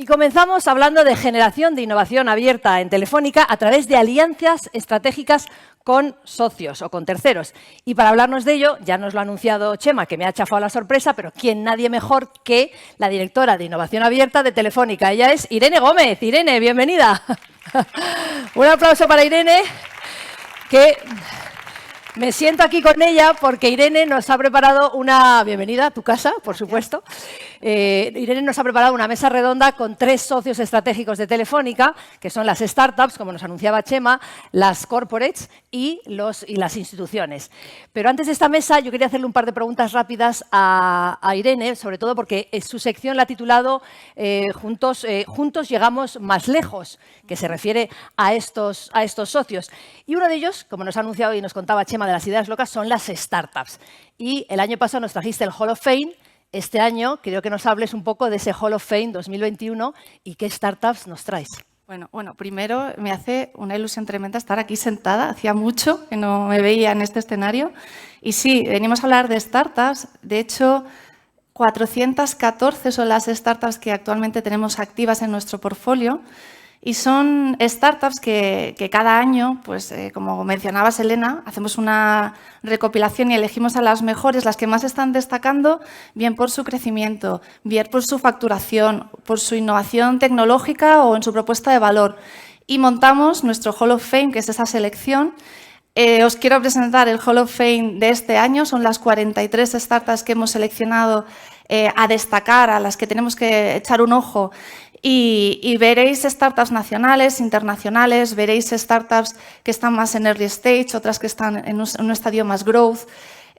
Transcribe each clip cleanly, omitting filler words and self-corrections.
Y comenzamos hablando de generación de innovación abierta en Telefónica a través de alianzas estratégicas con socios o con terceros. Y para hablarnos de ello, ya nos lo ha anunciado Chema, que me ha chafado la sorpresa, pero ¿quién nadie mejor que la directora de Innovación Abierta de Telefónica? Ella es Irene Gómez. Irene, bienvenida. Un aplauso para Irene, que me siento aquí con ella porque Irene nos ha preparado una bienvenida a tu casa, por supuesto. Irene nos ha preparado una mesa redonda con 3 socios estratégicos de Telefónica, que son las startups, como nos anunciaba Chema, las corporates y las instituciones. Pero antes de esta mesa, yo quería hacerle un par de preguntas rápidas a Irene, sobre todo porque su sección la ha titulado Juntos llegamos más lejos, que se refiere a estos socios. Y uno de ellos, como nos ha anunciado y nos contaba Chema de las ideas locas, son las startups. Y el año pasado nos trajiste el Hall of Fame. Este año creo que nos hables un poco de ese Hall of Fame 2021 y qué startups nos traes. Bueno, primero me hace una ilusión tremenda estar aquí sentada. Hacía mucho que no me veía en este escenario. Y sí, venimos a hablar de startups. De hecho, 414 son las startups que actualmente tenemos activas en nuestro portfolio. Y son startups que cada año, pues como mencionabas, Elena, hacemos una recopilación y elegimos a las mejores, las que más están destacando, bien por su crecimiento, bien por su facturación, por su innovación tecnológica o en su propuesta de valor. Y montamos nuestro Hall of Fame, que es esa selección. Os quiero presentar el Hall of Fame de este año. Son las 43 startups que hemos seleccionado a destacar, a las que tenemos que echar un ojo. Y veréis startups nacionales, internacionales, veréis startups que están más en early stage, otras que están en un estadio más growth.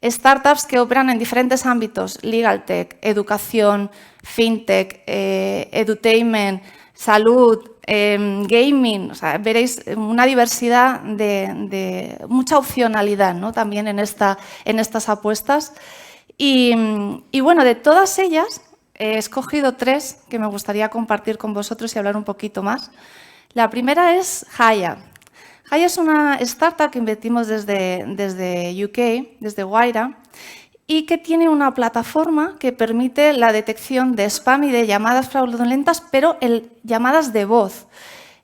Startups que operan en diferentes ámbitos: legal tech, educación, fintech, edutainment, salud, gaming. O sea, veréis una diversidad de mucha opcionalidad, ¿no? También en estas apuestas. Y bueno, de todas ellas he escogido 3 que me gustaría compartir con vosotros y hablar un poquito más. La primera es Haya. Haya es una startup que invertimos desde UK, desde Wayra, y que tiene una plataforma que permite la detección de spam y de llamadas fraudulentas, pero llamadas de voz.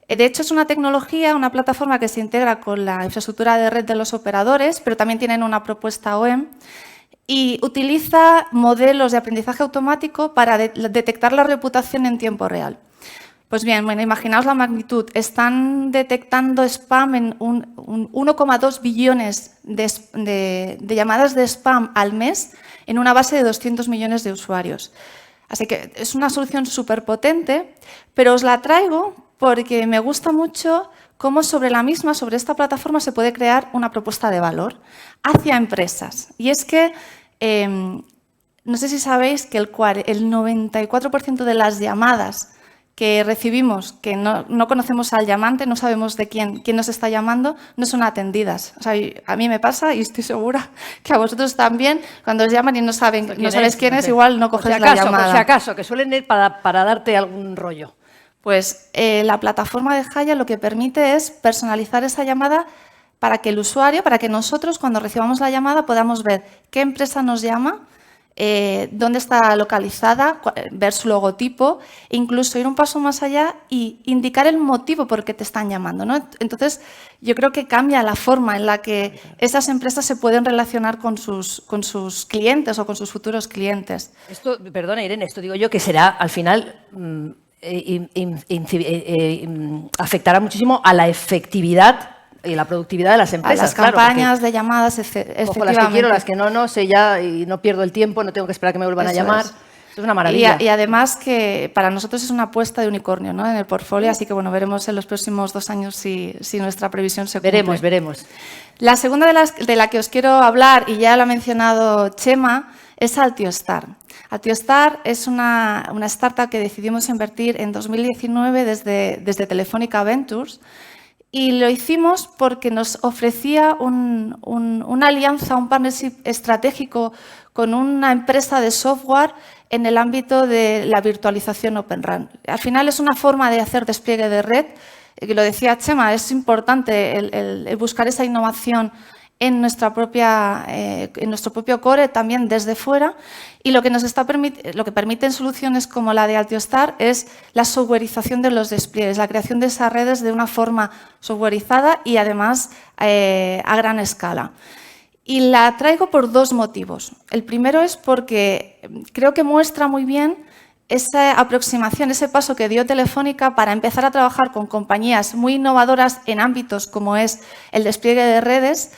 De hecho, es una tecnología, una plataforma que se integra con la infraestructura de red de los operadores, pero también tienen una propuesta OEM, y utiliza modelos de aprendizaje automático para detectar la reputación en tiempo real. Pues bien, bueno, imaginaos la magnitud. Están detectando spam en 1,2 billones de llamadas de spam al mes en una base de 200 millones de usuarios. Así que es una solución súper potente, pero os la traigo porque me gusta mucho cómo sobre esta plataforma se puede crear una propuesta de valor hacia empresas. Y es que, no sé si sabéis que el 94% de las llamadas que recibimos, que no conocemos al llamante, no sabemos de quién nos está llamando, no son atendidas. O sea, a mí me pasa, y estoy segura que a vosotros también, cuando os llaman y no sabéis quién es, igual no coges la llamada. Por si acaso, que suelen ir para darte algún rollo. Pues la plataforma de Haya lo que permite es personalizar esa llamada para que el usuario, para que nosotros cuando recibamos la llamada podamos ver qué empresa nos llama, dónde está localizada, ver su logotipo, e incluso ir un paso más allá y indicar el motivo por el que te están llamando, ¿no? Entonces, yo creo que cambia la forma en la que esas empresas se pueden relacionar con sus clientes o con sus futuros clientes. Esto, perdona Irene, esto digo yo que será al final afectará muchísimo a la efectividad y la productividad de las empresas. A las campañas de llamadas, efectivamente. Ojo, las que quiero, las que no sé ya y no pierdo el tiempo, no tengo que esperar que me vuelvan a llamar. Eso es una maravilla. Y además que para nosotros es una apuesta de unicornio, ¿no? En el portfolio, así que bueno, veremos en los próximos 2 años si nuestra previsión se cumple. Veremos. La segunda de la que os quiero hablar, y ya la ha mencionado Chema, es Altiostar. Altiostar es una startup que decidimos invertir en 2019 desde Telefónica Ventures, y lo hicimos porque nos ofrecía una alianza, un partnership estratégico con una empresa de software en el ámbito de la virtualización Open RAN. Al final es una forma de hacer despliegue de red, que lo decía Chema, es importante el buscar esa innovación en nuestro propio core, también desde fuera, y lo que permiten soluciones como la de Altiostar es la softwareización de los despliegues, la creación de esas redes de una forma softwareizada y además a gran escala. Y la traigo por dos motivos. El primero es porque creo que muestra muy bien esa aproximación, ese paso que dio Telefónica para empezar a trabajar con compañías muy innovadoras en ámbitos como es el despliegue de redes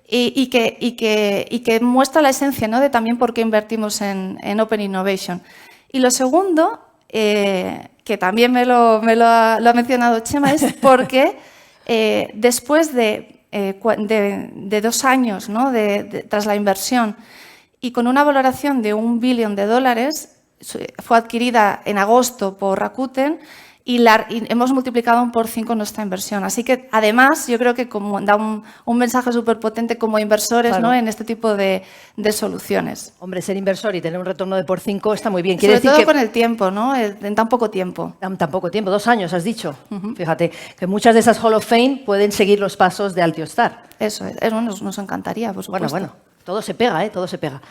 y que muestra la esencia, ¿no?, de también por qué invertimos en Open Innovation. Y lo segundo, que también me lo ha mencionado Chema, es porque después de 2 años, ¿no?, tras la inversión y con una valoración de $1 billón, fue adquirida en agosto por Rakuten y hemos multiplicado por 5 nuestra inversión. Así que, además, yo creo que da un mensaje súper potente como inversores, claro, ¿no?, en este tipo de soluciones. Hombre, ser inversor y tener un retorno de por 5 está muy bien. Sobre todo con el tiempo, ¿no?, en tan poco tiempo. Tan poco tiempo, 2 años has dicho. Fíjate, que muchas de esas Hall of Fame pueden seguir los pasos de Altiostar. Eso nos encantaría, por supuesto. Bueno, todo se pega, ¿eh? Todo se pega.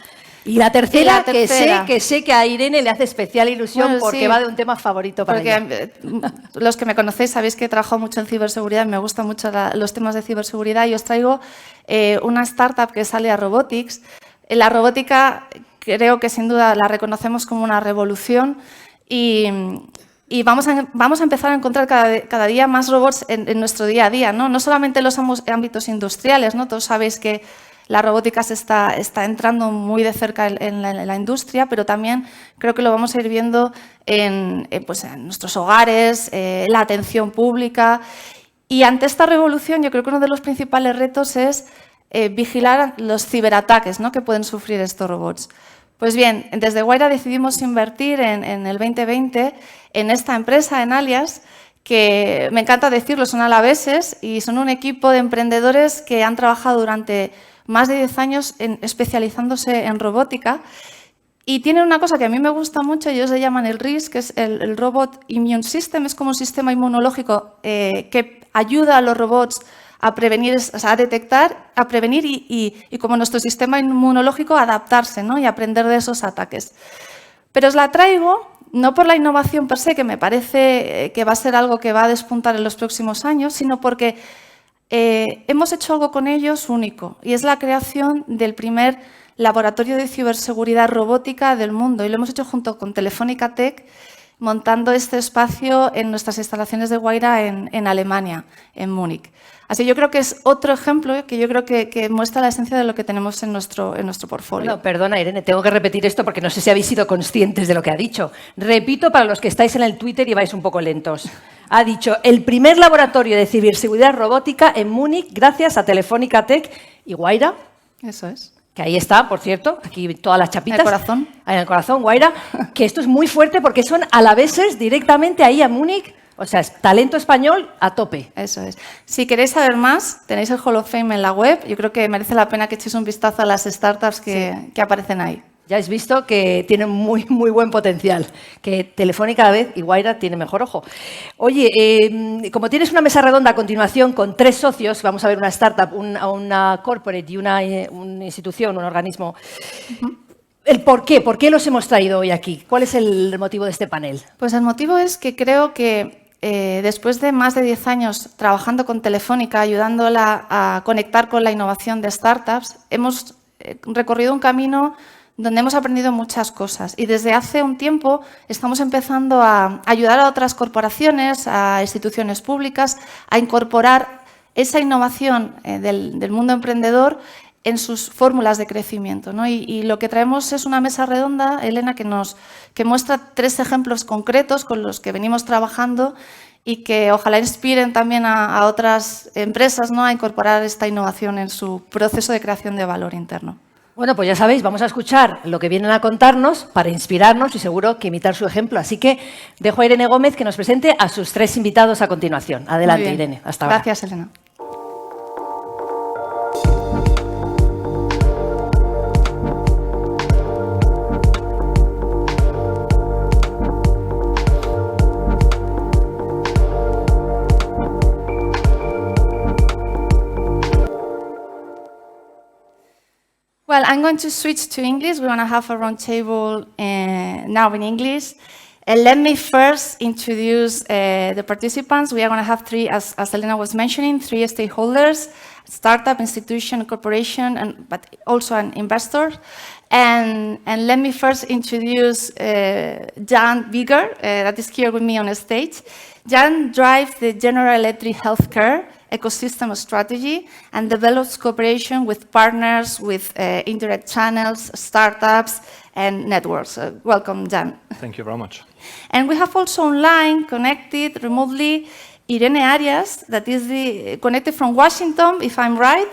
Y la tercera, que sé que a Irene le hace especial ilusión, porque sí, va de un tema favorito para ella. Los que me conocéis sabéis que he trabajado mucho en ciberseguridad, me gustan mucho los temas de ciberseguridad y os traigo una startup que es Alias Robotics. La robótica creo que sin duda la reconocemos como una revolución y vamos a empezar a encontrar cada día más robots en nuestro día a día, ¿no? No solamente en los ámbitos industriales, ¿no? Todos sabéis que la robótica está entrando muy de cerca en la industria, pero también creo que lo vamos a ir viendo en nuestros hogares, la atención pública. Y ante esta revolución, yo creo que uno de los principales retos es vigilar los ciberataques, ¿no?, que pueden sufrir estos robots. Pues bien, desde Wayra decidimos invertir en el 2020 en esta empresa, en Arias, que me encanta decirlo, son alaveses y son un equipo de emprendedores que han trabajado durante más de 10 años especializándose en robótica y tienen una cosa que a mí me gusta mucho, ellos le llaman el RIS, que es el Robot Immune System, es como un sistema inmunológico que ayuda a los robots a prevenir, o sea, a detectar, a prevenir y como nuestro sistema inmunológico a adaptarse, ¿no?, y aprender de esos ataques. Pero os la traigo no por la innovación per se, que me parece que va a ser algo que va a despuntar en los próximos años, sino porque hemos hecho algo con ellos único y es la creación del primer laboratorio de ciberseguridad robótica del mundo y lo hemos hecho junto con Telefónica Tech, montando este espacio en nuestras instalaciones de Wayra en Alemania, en Múnich. Así yo creo que es otro ejemplo que yo creo que muestra la esencia de lo que tenemos en nuestro portfolio. Bueno, perdona, Irene, tengo que repetir esto porque no sé si habéis sido conscientes de lo que ha dicho. Repito para los que estáis en el Twitter y vais un poco lentos. Ha dicho, el primer laboratorio de ciberseguridad robótica en Múnich gracias a Telefónica Tech y Wayra. Eso es. Que ahí está, por cierto, aquí todas las chapitas. En el corazón. En el corazón, Wayra. Que esto es muy fuerte porque son alaveses directamente ahí a Múnich. O sea, es talento español a tope. Eso es. Si queréis saber más, tenéis el Hall of Fame en la web. Yo creo que merece la pena que echéis un vistazo a las startups que aparecen ahí. Ya habéis visto que tienen muy buen potencial, que Telefónica cada vez y Wayra tiene mejor ojo. Oye, como tienes una mesa redonda a continuación con 3 socios, vamos a ver una startup, una corporate y una institución, un organismo. ¿El por qué los hemos traído hoy aquí? ¿Cuál es el motivo de este panel? Pues el motivo es que creo que después de más de 10 años trabajando con Telefónica, ayudándola a conectar con la innovación de startups, hemos recorrido un camino donde hemos aprendido muchas cosas y desde hace un tiempo estamos empezando a ayudar a otras corporaciones, a instituciones públicas, a incorporar esa innovación del mundo emprendedor en sus fórmulas de crecimiento, ¿no? Y lo que traemos es una mesa redonda, Elena, que muestra 3 ejemplos concretos con los que venimos trabajando y que ojalá inspiren también a otras empresas, ¿no?, a incorporar esta innovación en su proceso de creación de valor interno. Bueno, pues ya sabéis, vamos a escuchar lo que vienen a contarnos para inspirarnos y seguro que imitar su ejemplo. Así que dejo a Irene Gómez que nos presente a sus 3 invitados a continuación. Adelante, Irene. Hasta ahora. Gracias, Elena. I'm going to switch to English. We're going to have a roundtable now in English. Let me first introduce the participants. We are going to have three, as Elena was mentioning, three stakeholders: startup, institution, corporation, but also an investor. And let me first introduce Jan Bigger, that is here with me on the stage. Jan drives the General Electric healthcare ecosystem strategy and develops cooperation with partners, with indirect channels, startups, and networks. Welcome, Jan. Thank you very much. And we have also online, connected remotely, Irene Arias, that is connected from Washington, if I'm right.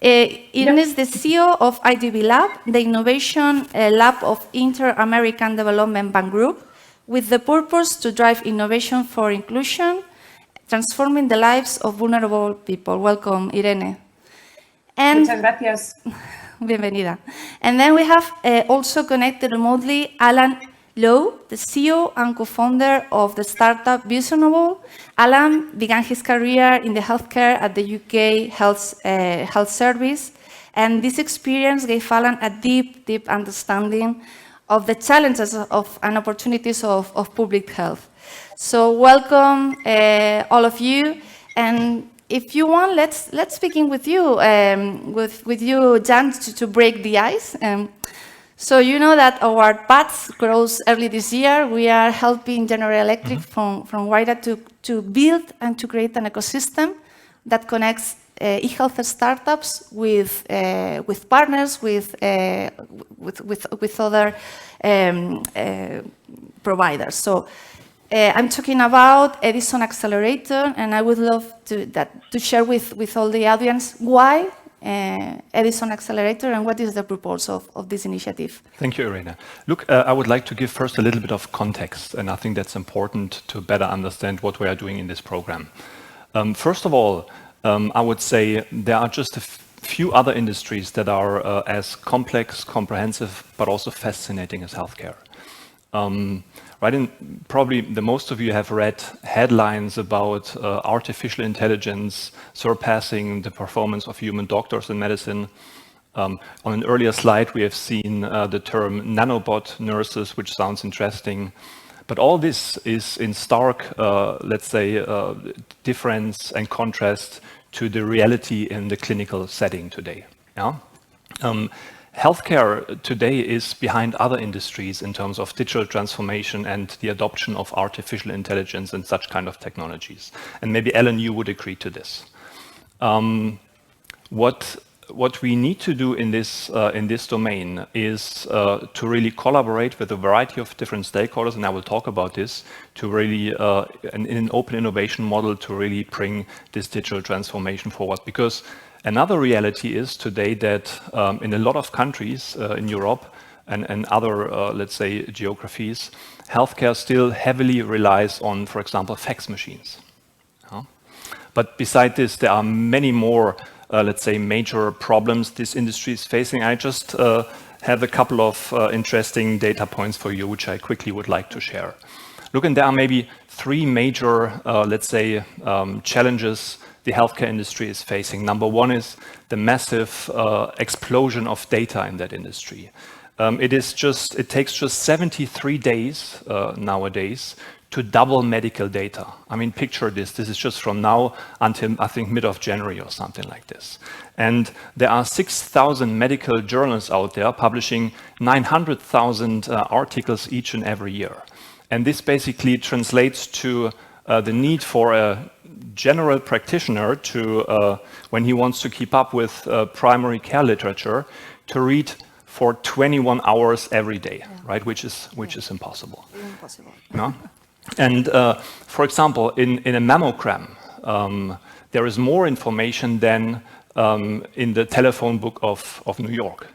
Irene is the CEO of IDB Lab, the innovation lab of Inter-American Development Bank Group, with the purpose to drive innovation for inclusion, transforming the lives of vulnerable people. Welcome, Irene. And muchas gracias. Bienvenida. And then we have also connected remotely Alan Lowe, the CEO and co-founder of the startup Visionable. Alan began his career in the healthcare at the UK Health Service, and this experience gave Alan a deep understanding of the challenges and opportunities of public health. So welcome, all of you, and if you want, let's begin with you, Jan, to break the ice. So you know that our paths grows early this year. We are helping General Electric from Wayra to build and to create an ecosystem that connects e-health startups with partners, with other providers. So I'm talking about Edison Accelerator, and I would love to share with all the audience why Edison Accelerator and what is the purpose of this initiative. Thank you, Irene. Look, I would like to give first a little bit of context, and I think that's important to better understand what we are doing in this program. First of all, I would say there are just a few other industries that are as complex, comprehensive, but also fascinating as healthcare. Right, and probably the most of you have read headlines about artificial intelligence surpassing the performance of human doctors in medicine. On an earlier slide, we have seen the term nanobot nurses, which sounds interesting. But all this is in stark, let's say, difference and contrast to the reality in the clinical setting today. Yeah? Healthcare today is behind other industries in terms of digital transformation and the adoption of artificial intelligence and such kind of technologies. And maybe, Ellen, you would agree to this. What we need to do in this domain is to really collaborate with a variety of different stakeholders, and I will talk about this, to really, in an open innovation model, to really bring this digital transformation forward. Because another reality is today that in a lot of countries in Europe and other, let's say, geographies, healthcare still heavily relies on, for example, fax machines. But beside this, there are many more, let's say, major problems this industry is facing. I just have a couple of interesting data points for you, which I quickly would like to share. Look, and there are maybe three major, let's say, challenges the healthcare industry is facing. Number one is the massive explosion of data in that industry. It takes just 73 days nowadays to double medical data. I mean, picture this. This is just from now until, I think, mid of January or something like this. And there are 6,000 medical journals out there publishing 900,000 articles each and every year. And this basically translates to the need for a general practitioner to, when he wants to keep up with primary care literature, to read for 21 hours every day, right? Which is impossible. Impossible. No? And for example, in a mammogram, there is more information than in the telephone book of New York.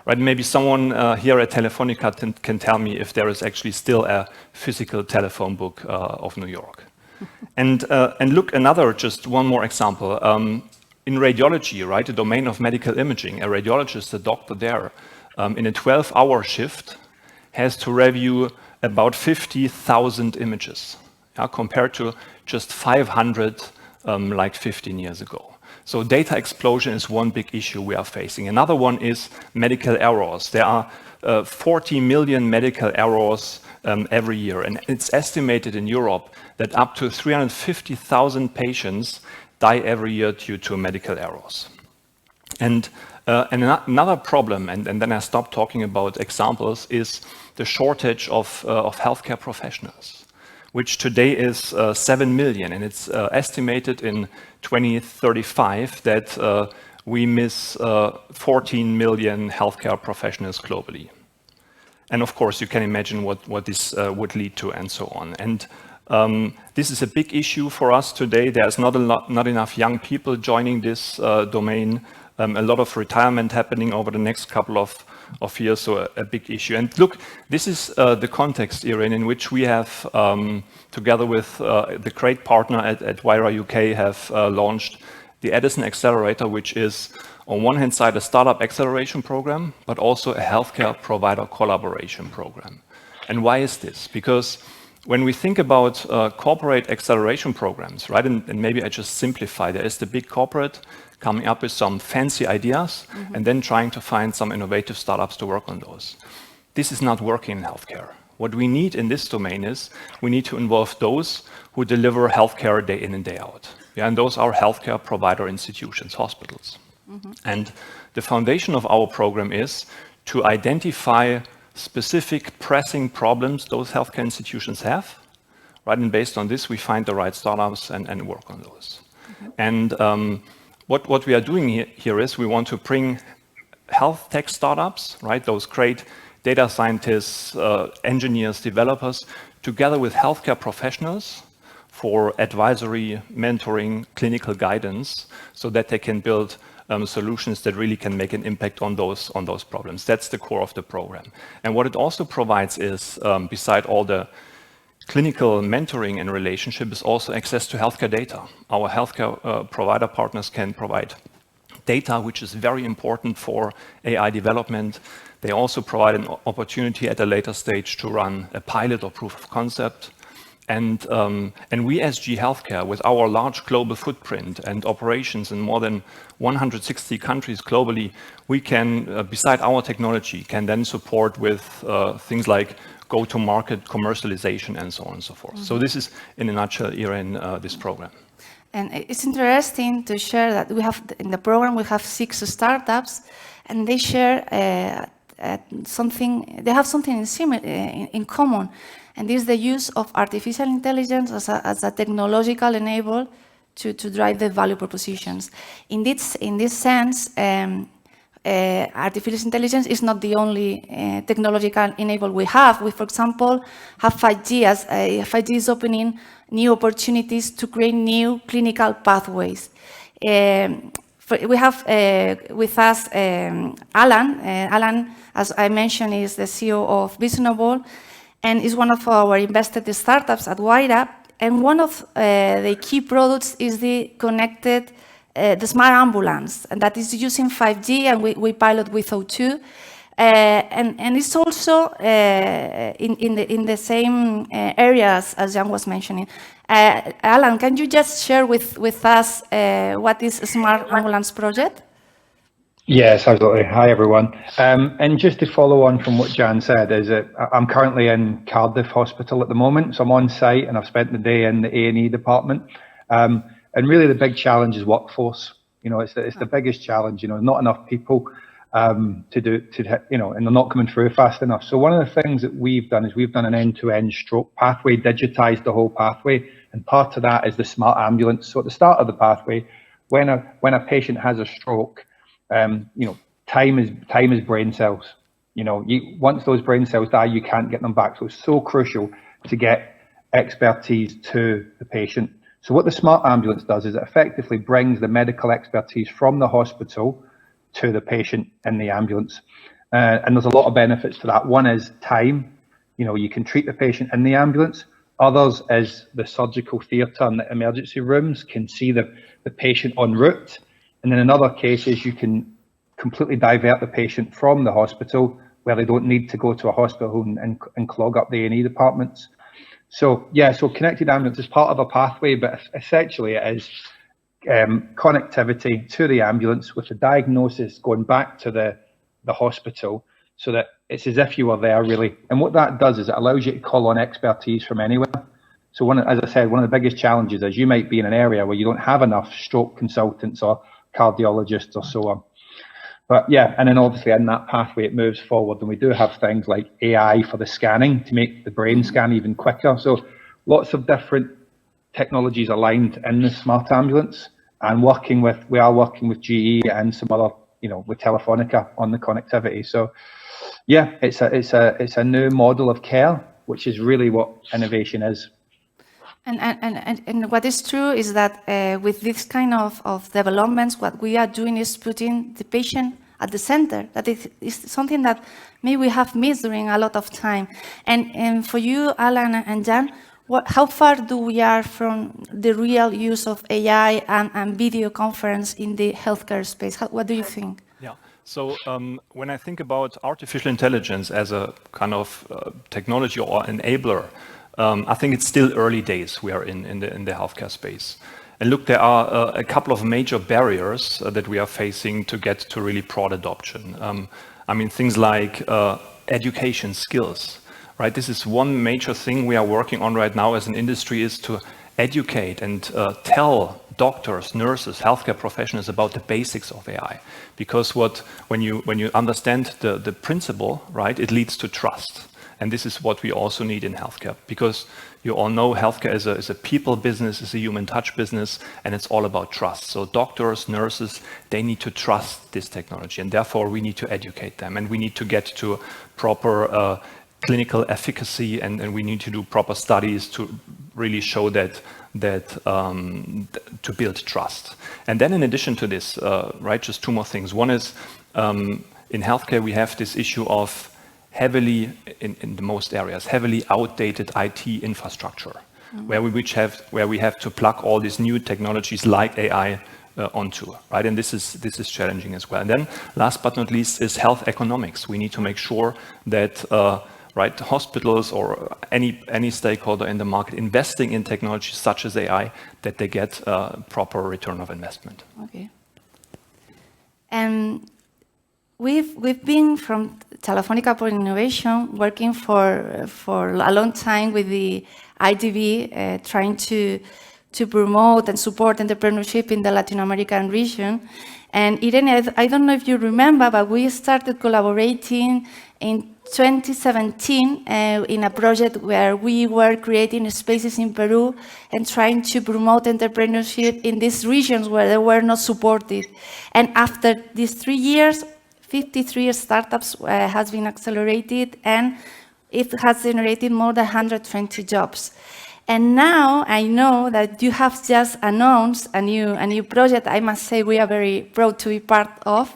Right? Maybe someone here at Telefonica can tell me if there is actually still a physical telephone book of New York. And look, just one more example. In radiology, right, the domain of medical imaging, a radiologist, a doctor there, in a 12-hour shift, has to review about 50,000 images, compared to just 500 like 15 years ago. So data explosion is one big issue we are facing. Another one is medical errors. There are 40 million medical errors every year, and it's estimated in Europe that up to 350,000 patients die every year due to medical errors. And another problem, and then I stop talking about examples, is the shortage of healthcare professionals, which today is 7 million, and it's estimated in 2035 that we miss 14 million healthcare professionals globally. And of course, you can imagine what this would lead to and so on. And this is a big issue for us today. There's not enough young people joining this domain. A lot of retirement happening over the next couple of years, so a big issue. And look, this is the context, Irene, in which we have, together with the great partner at Wayra UK, have launched the Edison Accelerator, which is, on one hand side, a startup acceleration program, but also a healthcare provider collaboration program. And why is this? Because when we think about corporate acceleration programs, right, and maybe I just simplify, there is the big corporate coming up with some fancy ideas and then trying to find some innovative startups to work on those. This is not working in healthcare. What we need in this domain is we need to involve those who deliver healthcare day in and day out. Yeah, and those are healthcare provider institutions, hospitals. And the foundation of our program is to identify specific pressing problems those healthcare institutions have, right? And based on this, we find the right startups and work on those. And what we are doing here is we want to bring health tech startups, right? Those great data scientists, engineers, developers, together with healthcare professionals for advisory, mentoring, clinical guidance, so that they can build solutions that really can make an impact on those problems. That's the core of the program. And what it also provides is, beside all the clinical mentoring and relationship, is also access to healthcare data. Our healthcare provider partners can provide data, which is very important for AI development. They also provide an opportunity at a later stage to run a pilot or proof of concept. And we as G Healthcare, with our large global footprint and operations in more than 160 countries globally, we can, beside our technology, can then support with things like go-to-market commercialization and so on and so forth. So this is, in a nutshell, Irene, this program. And it's interesting to share that we have, in the program, we have 6 startups, and they share something, they have something in common. And this is the use of artificial intelligence as a technological enabler to drive the value propositions. In this sense, artificial intelligence is not the only technological enabler we have. We, for example, have 5G, as 5G is opening new opportunities to create new clinical pathways. We have with us Alan. Alan, as I mentioned, is the CEO of Visionable, and is one of our invested startups at Wayra. And one of the key products is the connected, the smart ambulance, and that is using 5G, and we pilot with O2. And it's also in the same areas as Jan was mentioning. Alan, can you just share with us what is a smart ambulance project? Yes, absolutely. Hi, everyone. And just to follow on from what Jan said, is that I'm currently in Cardiff Hospital at the moment, so I'm on site and I've spent the day in the A&E department. And really the big challenge is workforce. You know, it's the biggest challenge. You know, not enough people and they're not coming through fast enough. So one of the things that we've done is we've done an end-to-end stroke pathway, digitized the whole pathway, and part of that is the smart ambulance. So at the start of the pathway, when a patient has a stroke, time is brain cells. You know, once those brain cells die, you can't get them back. So it's so crucial to get expertise to the patient. So what the smart ambulance does is it effectively brings the medical expertise from the hospital to the patient in the ambulance. And there's a lot of benefits to that. One is time. You know, you can treat the patient in the ambulance. Others is the surgical theatre and the emergency rooms can see the patient en route. And then in other cases, you can completely divert the patient from the hospital where they don't need to go to a hospital and clog up the A&E departments. So, yeah, so connected ambulance is part of a pathway, but essentially it is connectivity to the ambulance with the diagnosis going back to the hospital, so that it's as if you were there really. And what that does is it allows you to call on expertise from anywhere. So as I said, one of the biggest challenges is you might be in an area where you don't have enough stroke consultants or cardiologists or so on. But yeah, and then obviously in that pathway, it moves forward, and we do have things like AI for the scanning to make the brain scan even quicker. So lots of different technologies aligned in the smart ambulance, and we are working with GE and some other, with Telefonica on the connectivity. So yeah, it's a new model of care, which is really what innovation is. And what is true is that with this kind of developments, what we are doing is putting the patient at the center. That is something that maybe we have missed during a lot of time. And for you, Alan and Jan, how far do we are from the real use of AI and video conference in the healthcare space? What do you think? Yeah. So when I think about artificial intelligence as a kind of technology or enabler, I think it's still early days we are in the healthcare space. And look, there are a couple of major barriers that we are facing to get to really broad adoption. I mean, things like education skills, right? This is one major thing we are working on right now as an industry, is to educate and tell doctors, nurses, healthcare professionals about the basics of AI. Because when you understand the principle, right, it leads to trust. And this is what we also need in healthcare, because you all know healthcare is a people business, is a human touch business, and it's all about trust. So doctors, nurses, they need to trust this technology, and therefore we need to educate them, and we need to get to proper clinical efficacy, and we need to do proper studies to really show that to build trust. And then in addition to this, right, just two more things. One is in healthcare we have this issue of heavily, in the most areas, heavily outdated IT infrastructure, where we have to plug all these new technologies like AI onto, right? And this is challenging as well. And then last but not least is health economics. We need to make sure that right, hospitals or any stakeholder in the market investing in technology such as AI, that they get proper return of investment. Okay. And we've been from Telefonica for Innovation working for a long time with the IDB, trying to promote and support entrepreneurship in the Latin American region. And Irene, I don't know if you remember, but we started collaborating in 2017 in a project where we were creating spaces in Peru and trying to promote entrepreneurship in these regions where they were not supported. And after these 3 years, 53 startups has been accelerated, and it has generated more than 120 jobs. And now I know that you have just announced a new project. I must say we are very proud to be part of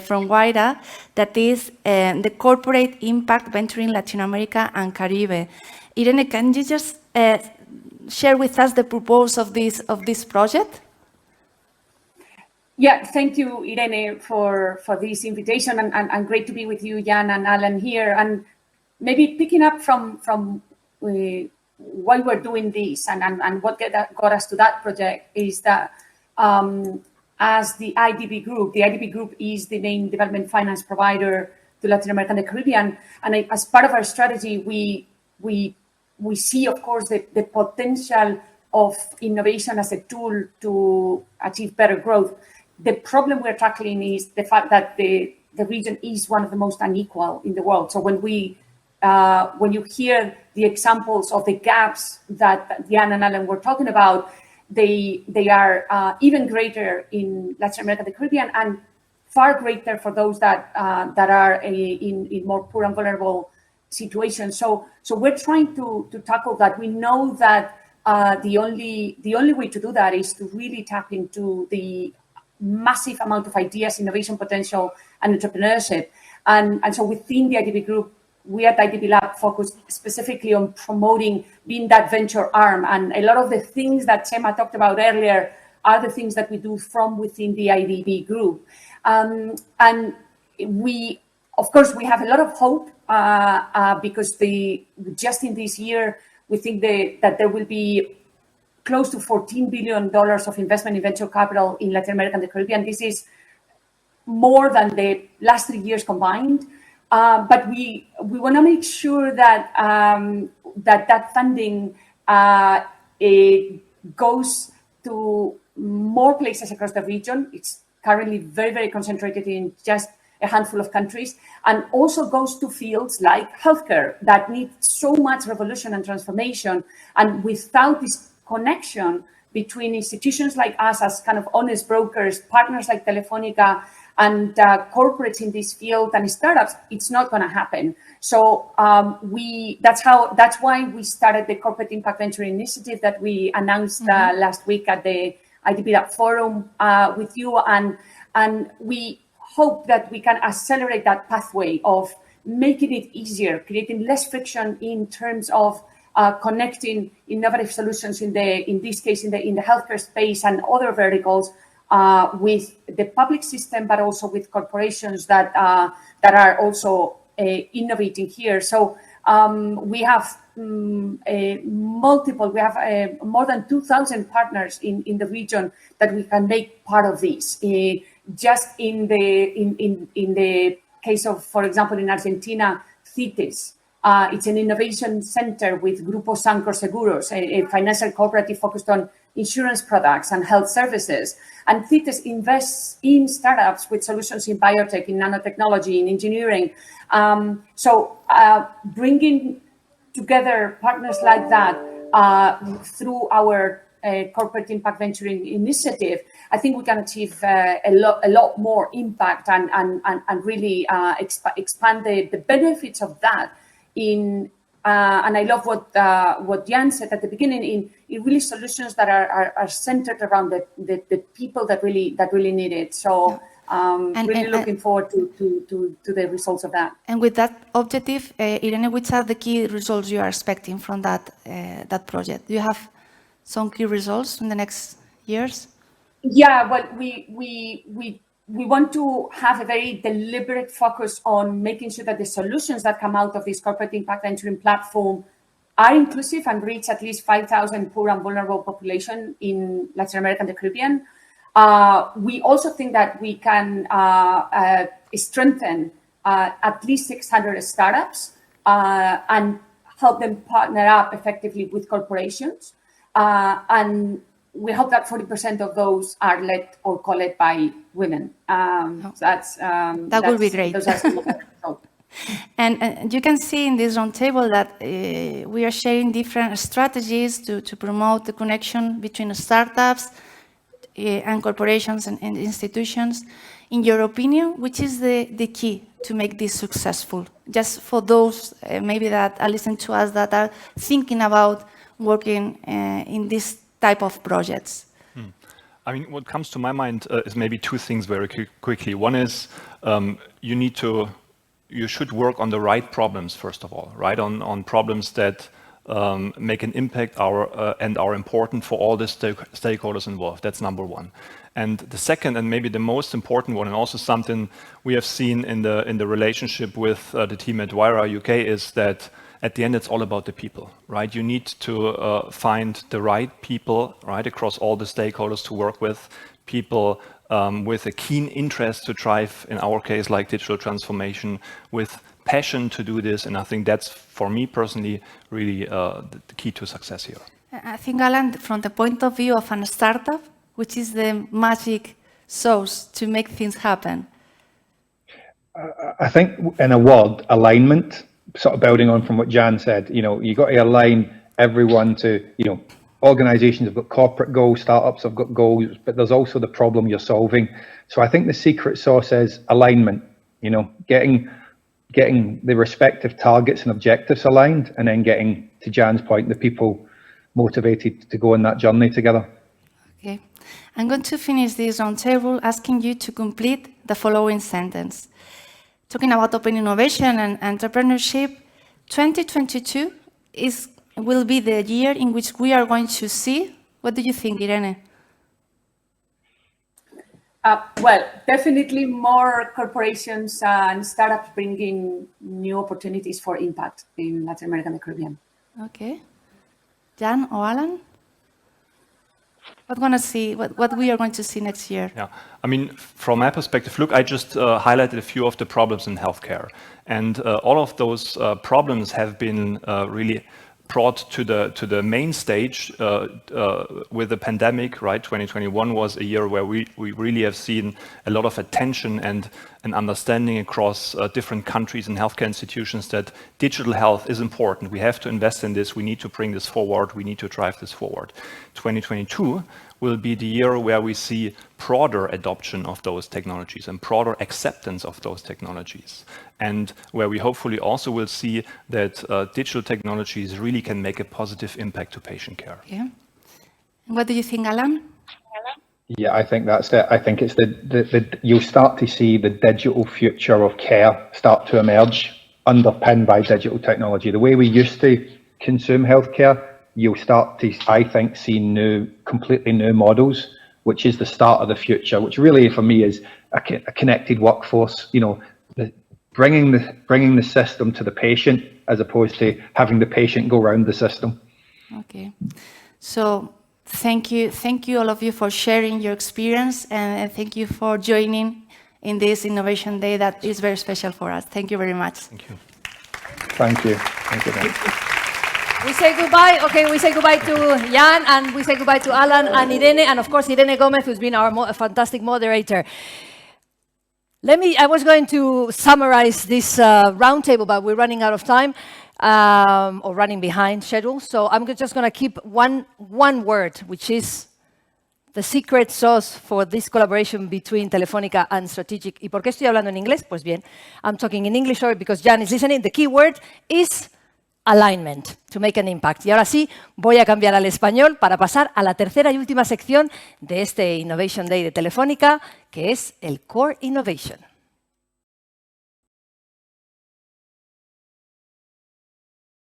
from Wayra, that is the Corporate Impact Venture in Latin America and Caribe. Irene, can you just share with us the purpose of this project? Yeah, thank you, Irene, for this invitation, and great to be with you, Jan and Alan here. And maybe picking up from why we're doing this and what got us to that project is that as the IDB Group is the main development finance provider to Latin America and the Caribbean, and as part of our strategy, we see, of course, the potential of innovation as a tool to achieve better growth. The problem we're tackling is the fact that the region is one of the most unequal in the world. So when you hear the examples of the gaps that Jan and Alan were talking about, they are even greater in Latin America and the Caribbean, and far greater for those that are in more poor and vulnerable situations. So we're trying to tackle that. We know that the only way to do that is to really tap into the massive amount of ideas, innovation potential, and entrepreneurship. And so within the IDB Group, we at IDB Lab focus specifically on promoting being that venture arm. And a lot of the things that Chema talked about earlier are the things that we do from within the IDB Group. And we, of course, we have a lot of hope because just in this year, we think that there will be close to $14 billion of investment in venture capital in Latin America and the Caribbean. This is more than the last 3 years combined. But we want to make sure that that funding goes to more places across the region. It's currently very, very concentrated in just a handful of countries, and also goes to fields like healthcare that need so much revolution and transformation. And without this connection between institutions like us as kind of honest brokers, partners like Telefónica, and corporates in this field and startups, it's not going to happen. So that's why we started the Corporate Impact Venture Initiative that we announced last week at the IDP Forum with you, and we hope that we can accelerate that pathway of making it easier, creating less friction in terms of connecting innovative solutions in this case in the healthcare space and other verticals with the public system, but also with corporations that are also innovating here. So we have more than 2,000 partners in the region that we can make part of this. Just in the case of, for example, in Argentina, CITES. It's an innovation center with Grupo Sancor Seguros, a financial cooperative focused on insurance products and health services. And CITES invests in startups with solutions in biotech, in nanotechnology, in engineering. So bringing together partners like that through our Corporate Impact Venture Initiative, I think we can achieve a lot more impact and really expand the benefits of that. And I love what Jan said at the beginning, in really solutions that are centered around the people that really need it. So really looking forward to the results of that. And with that objective, Irene, which are the key results you are expecting from that project? Do you have some key results in the next years? Yeah, well, we want to have a very deliberate focus on making sure that the solutions that come out of this corporate impact venturing platform are inclusive and reach at least 5,000 poor and vulnerable population in Latin America and the Caribbean. We also think that we can strengthen at least 600 startups and help them partner up effectively with corporations. And we hope that 40% of those are led or co-led by women. That would be great. And you can see in this roundtable that we are sharing different strategies to promote the connection between startups and corporations and institutions. In your opinion, which is the key to make this successful? Just for those maybe that are listening to us that are thinking about working in this type of projects. I mean, what comes to my mind is maybe two things very quickly. One is you should work on the right problems, first of all, right? On problems that make an impact and are important for all the stakeholders involved. That's number one. And the second, and maybe the most important one, and also something we have seen in the relationship with the team at Wayra UK, is that at the end, it's all about the people, right? You need to find the right people, right, across all the stakeholders to work with, people with a keen interest to drive, in our case, like digital transformation, with passion to do this. And I think that's, for me personally, really the key to success here. I think, Alan, from the point of view of a startup, which is the magic sauce to make things happen? I think, in a word, alignment. Sort of building on from what Jan said, you got to align everyone to, organizations have got corporate goals, startups have got goals, but there's also the problem you're solving. So I think the secret sauce is alignment, getting the respective targets and objectives aligned, and then getting, to Jan's point, the people motivated to go on that journey together. Okay. I'm going to finish this roundtable asking you to complete the following sentence. Talking about open innovation and entrepreneurship, 2022 will be the year in which we are going to see. What do you think, Irene? Well, definitely more corporations and startups bringing new opportunities for impact in Latin America and the Caribbean. Okay. Jan or Alan? what we are going to see next year? Yeah, I mean, from my perspective, look, I just highlighted a few of the problems in healthcare, and all of those problems have been really brought to the main stage with the pandemic, right? 2021 was a year where we really have seen a lot of attention and an understanding across different countries and healthcare institutions that digital health is important. We have to invest in this. We need to bring this forward. We need to drive this forward. 2022 will be the year where we see broader adoption of those technologies and broader acceptance of those technologies, and where we hopefully also will see that digital technologies really can make a positive impact to patient care. Yeah. What do you think, Alan? Yeah, I think that's it. I think it's you'll start to see the digital future of care start to emerge, underpinned by digital technology. The way we used to consume healthcare, you'll start to, I think, see completely new models, which is the start of the future, which really for me is a connected workforce, you know, bringing the system to the patient as opposed to having the patient go around the system. Okay, so thank you all of you for sharing your experience, and thank you for joining in this Innovation Day that is very special for us. Thank you very much. Thank you. Thank you. Thank you. We say goodbye. Okay, we say goodbye to Jan, and we say goodbye to Alan and Irene, and of course Irene Gómez, who's been our fantastic moderator. I was going to summarize this roundtable, but we're running out of time, or running behind schedule. So I'm just going to keep one word, which is the secret sauce for this collaboration between Telefónica and Strategic. ¿Y por qué estoy hablando en inglés? Pues bien, I'm talking in English, sorry, because Jan is listening. The key word is alignment, to make an impact. Y ahora sí, voy a cambiar al español para pasar a la tercera y última sección de este Innovation Day de Telefónica, que es el Core Innovation.